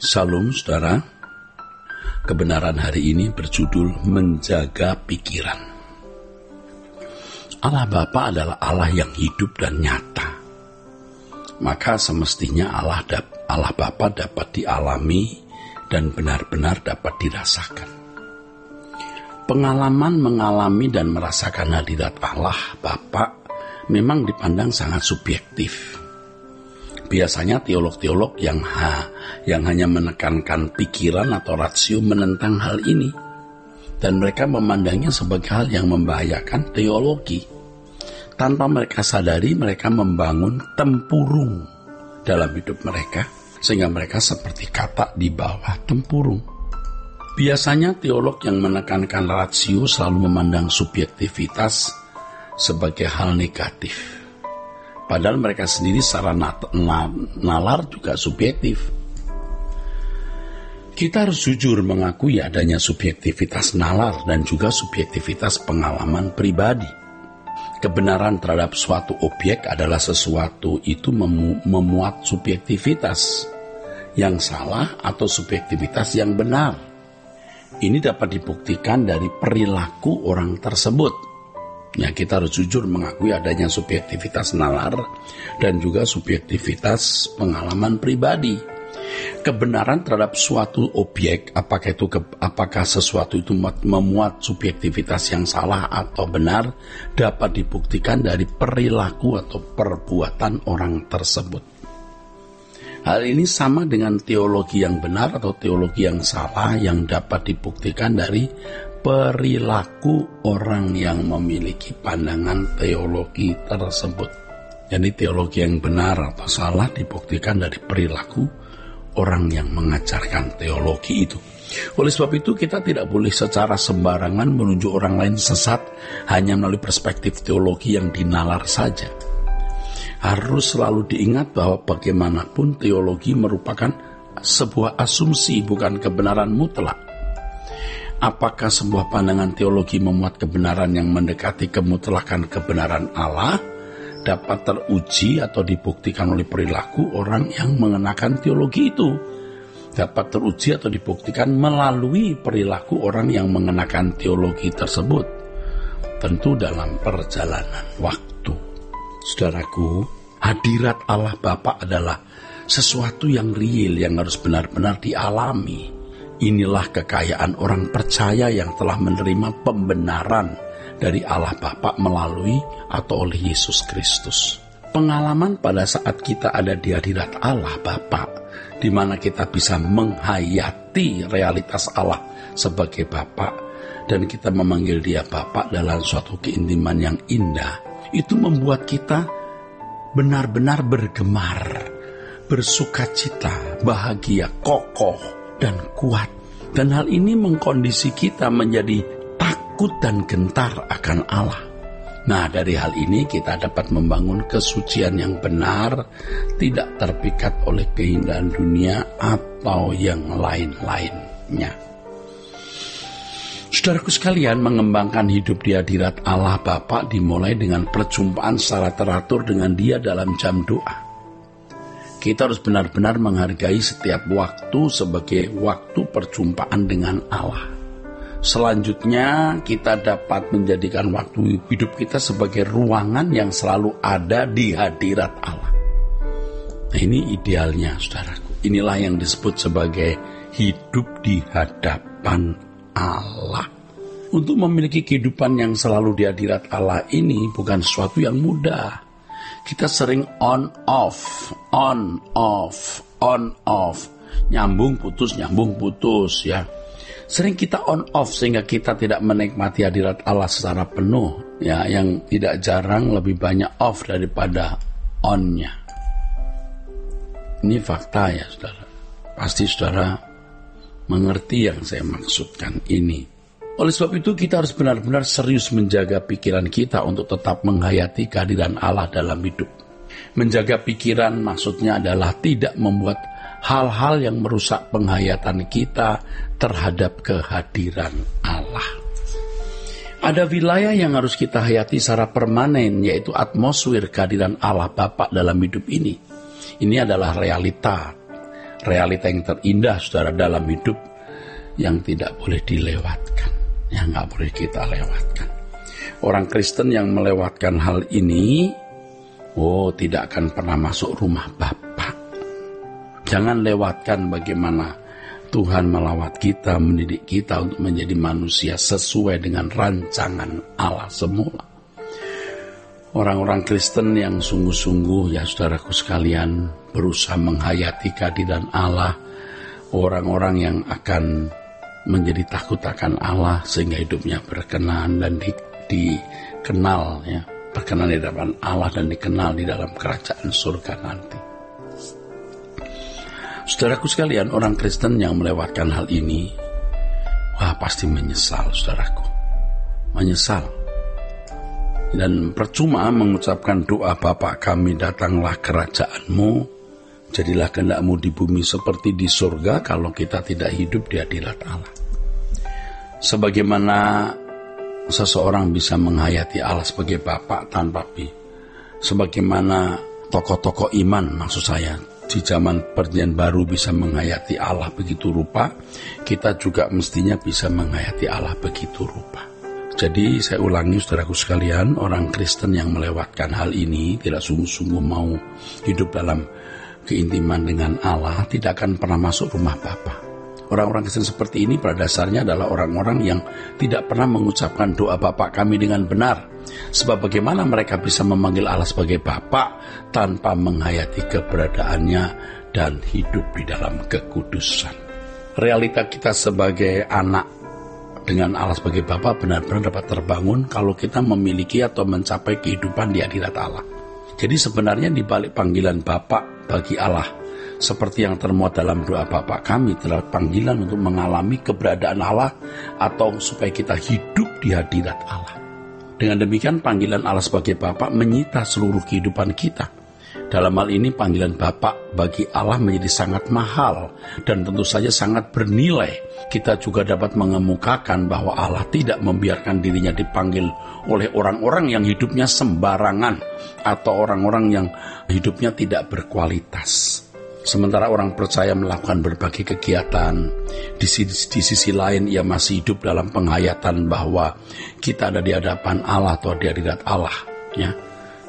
Salam saudara, kebenaran hari ini berjudul Menjaga Pikiran. Allah Bapa adalah Allah yang hidup dan nyata. Maka semestinya Allah Bapa dapat dialami dan benar-benar dapat dirasakan. Pengalaman mengalami dan merasakan hadirat Allah Bapa memang dipandang sangat subjektif. Biasanya teolog-teolog yang hanya menekankan pikiran atau rasio menentang hal ini. Dan mereka memandangnya sebagai hal yang membahayakan teologi. Tanpa mereka sadari, mereka membangun tempurung dalam hidup mereka, sehingga mereka seperti katak di bawah tempurung. Biasanya teolog yang menekankan rasio selalu memandang subjektivitas sebagai hal negatif. Padahal mereka sendiri secara nalar juga subjektif. Kita harus jujur mengakui adanya subjektivitas nalar dan juga subjektivitas pengalaman pribadi. Kebenaran terhadap suatu objek adalah sesuatu itu memuat subjektivitas yang salah atau subjektivitas yang benar. Ini dapat dibuktikan dari perilaku orang tersebut. Ya, kita harus jujur mengakui adanya subjektivitas nalar dan juga subjektivitas pengalaman pribadi. Kebenaran terhadap suatu objek, apakah sesuatu itu memuat subjektivitas yang salah atau benar, dapat dibuktikan dari perilaku atau perbuatan orang tersebut. Hal ini sama dengan teologi yang benar atau teologi yang salah yang dapat dibuktikan dari perilaku orang yang memiliki pandangan teologi tersebut. Jadi teologi yang benar atau salah dibuktikan dari perilaku orang yang mengajarkan teologi itu. Oleh sebab itu kita tidak boleh secara sembarangan menunjuk orang lain sesat hanya melalui perspektif teologi yang dinalar saja. Harus selalu diingat bahwa bagaimanapun teologi merupakan sebuah asumsi, bukan kebenaran mutlak. Apakah sebuah pandangan teologi memuat kebenaran yang mendekati kemutlakan kebenaran Allah dapat teruji atau dibuktikan oleh perilaku orang yang mengenakan teologi itu? Dapat teruji atau dibuktikan melalui perilaku orang yang mengenakan teologi tersebut. Tentu dalam perjalanan waktu. Saudaraku, hadirat Allah Bapa adalah sesuatu yang real yang harus benar-benar dialami. Inilah kekayaan orang percaya yang telah menerima pembenaran dari Allah Bapa melalui atau oleh Yesus Kristus. Pengalaman pada saat kita ada di hadirat Allah Bapa, di mana kita bisa menghayati realitas Allah sebagai Bapa, dan kita memanggil Dia Bapa dalam suatu keintiman yang indah, itu membuat kita benar-benar bergemar, bersukacita, bahagia, kokoh, dan kuat. Dan hal ini mengkondisi kita menjadi takut dan gentar akan Allah. Nah, dari hal ini kita dapat membangun kesucian yang benar, tidak terpikat oleh keindahan dunia atau yang lain-lainnya. Saudaraku sekalian, mengembangkan hidup di hadirat Allah Bapa dimulai dengan perjumpaan secara teratur dengan Dia dalam jam doa. Kita harus benar-benar menghargai setiap waktu sebagai waktu perjumpaan dengan Allah. Selanjutnya, kita dapat menjadikan waktu hidup kita sebagai ruangan yang selalu ada di hadirat Allah. Nah, ini idealnya, saudaraku. Inilah yang disebut sebagai hidup di hadapan Allah. Untuk memiliki kehidupan yang selalu di hadirat Allah ini bukan sesuatu yang mudah. Kita sering on off, nyambung putus ya. Sering kita on off sehingga kita tidak menikmati hadirat Allah secara penuh ya, yang tidak jarang lebih banyak off daripada on-nya. Ini fakta ya saudara. Pasti saudara mengerti yang saya maksudkan ini. Oleh sebab itu kita harus benar-benar serius menjaga pikiran kita untuk tetap menghayati kehadiran Allah dalam hidup. Menjaga pikiran maksudnya adalah tidak membuat hal-hal yang merusak penghayatan kita terhadap kehadiran Allah. Ada wilayah yang harus kita hayati secara permanen, yaitu atmosfer kehadiran Allah Bapa dalam hidup ini. Ini adalah realita realita yang terindah, saudara, dalam hidup yang tidak boleh dilewatkan, yang nggak boleh kita lewatkan. Orang Kristen yang melewatkan hal ini, tidak akan pernah masuk rumah Bapa. Jangan lewatkan bagaimana Tuhan melawat kita, mendidik kita untuk menjadi manusia sesuai dengan rancangan Allah semula. Orang-orang Kristen yang sungguh-sungguh, ya saudaraku sekalian, berusaha menghayati kehadiran Allah, orang-orang yang akan menjadi takut akan Allah sehingga hidupnya berkenan dan dikenal, ya, berkenan di hadapan Allah dan dikenal di dalam kerajaan surga nanti. Saudaraku sekalian, orang Kristen yang melewatkan hal ini, pasti menyesal, saudaraku, menyesal. Dan percuma mengucapkan doa, Bapa kami, datanglah kerajaan-Mu, jadilah kehendak-Mu di bumi seperti di surga, kalau kita tidak hidup di hadirat Allah. Sebagaimana seseorang bisa menghayati Allah sebagai Bapa tanpa pi, sebagaimana tokoh-tokoh iman, maksud saya, di zaman Perjanjian Baru bisa menghayati Allah begitu rupa, kita juga mestinya bisa menghayati Allah begitu rupa. Jadi saya ulangi, saudaraku sekalian, orang Kristen yang melewatkan hal ini, tidak sungguh-sungguh mau hidup dalam keintiman dengan Allah, tidak akan pernah masuk rumah Bapa. Orang-orang Kristen seperti ini pada dasarnya adalah orang-orang yang tidak pernah mengucapkan doa Bapa kami dengan benar. Sebab bagaimana mereka bisa memanggil Allah sebagai Bapa tanpa menghayati keberadaannya dan hidup di dalam kekudusan. Realita kita sebagai anak dengan Allah sebagai Bapa benar-benar dapat terbangun kalau kita memiliki atau mencapai kehidupan di hadirat Allah. Jadi sebenarnya di balik panggilan Bapa bagi Allah, seperti yang termuat dalam doa Bapa kami, terdapat panggilan untuk mengalami keberadaan Allah atau supaya kita hidup di hadirat Allah. Dengan demikian panggilan Allah sebagai Bapa menyita seluruh kehidupan kita. Dalam hal ini panggilan Bapa bagi Allah menjadi sangat mahal dan tentu saja sangat bernilai. Kita juga dapat mengemukakan bahwa Allah tidak membiarkan dirinya dipanggil oleh orang-orang yang hidupnya sembarangan atau orang-orang yang hidupnya tidak berkualitas. Sementara orang percaya melakukan berbagai kegiatan, di sisi lain ia masih hidup dalam penghayatan bahwa kita ada di hadapan Allah atau di hadirat Allah, ya.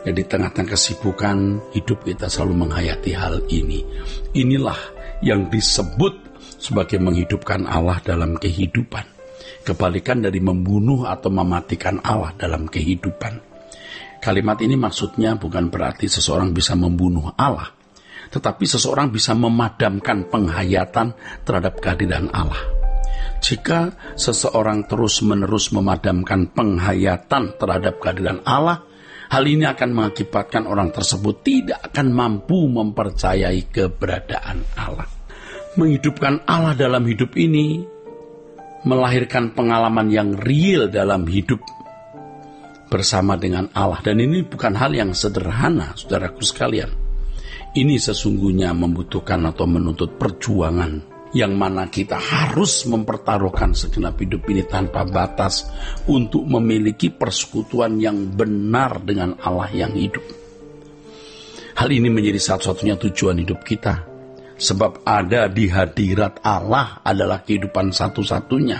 Jadi di tengah-tengah kesibukan hidup kita selalu menghayati hal ini. Inilah yang disebut sebagai menghidupkan Allah dalam kehidupan. Kebalikan dari membunuh atau mematikan Allah dalam kehidupan. Kalimat ini maksudnya bukan berarti seseorang bisa membunuh Allah, tetapi seseorang bisa memadamkan penghayatan terhadap kehadiran Allah. Jika seseorang terus-menerus memadamkan penghayatan terhadap kehadiran Allah, hal ini akan mengakibatkan orang tersebut tidak akan mampu mempercayai keberadaan Allah. Menghidupkan Allah dalam hidup ini melahirkan pengalaman yang real dalam hidup bersama dengan Allah. Dan ini bukan hal yang sederhana, saudaraku sekalian. Ini sesungguhnya membutuhkan atau menuntut perjuangan yang mana kita harus mempertaruhkan segenap hidup ini tanpa batas untuk memiliki persekutuan yang benar dengan Allah yang hidup. Hal ini menjadi satu-satunya tujuan hidup kita. Sebab ada di hadirat Allah adalah kehidupan satu-satunya.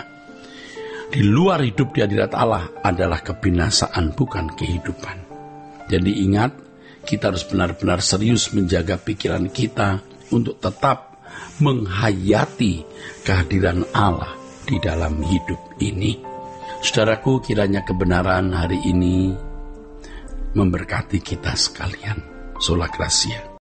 Di luar hidup di hadirat Allah adalah kebinasaan, bukan kehidupan. Jadi ingat, kita harus benar-benar serius menjaga pikiran kita untuk tetap menghayati kehadiran Allah di dalam hidup ini. Saudaraku, kiranya kebenaran hari ini memberkati kita sekalian. Sola Gracia.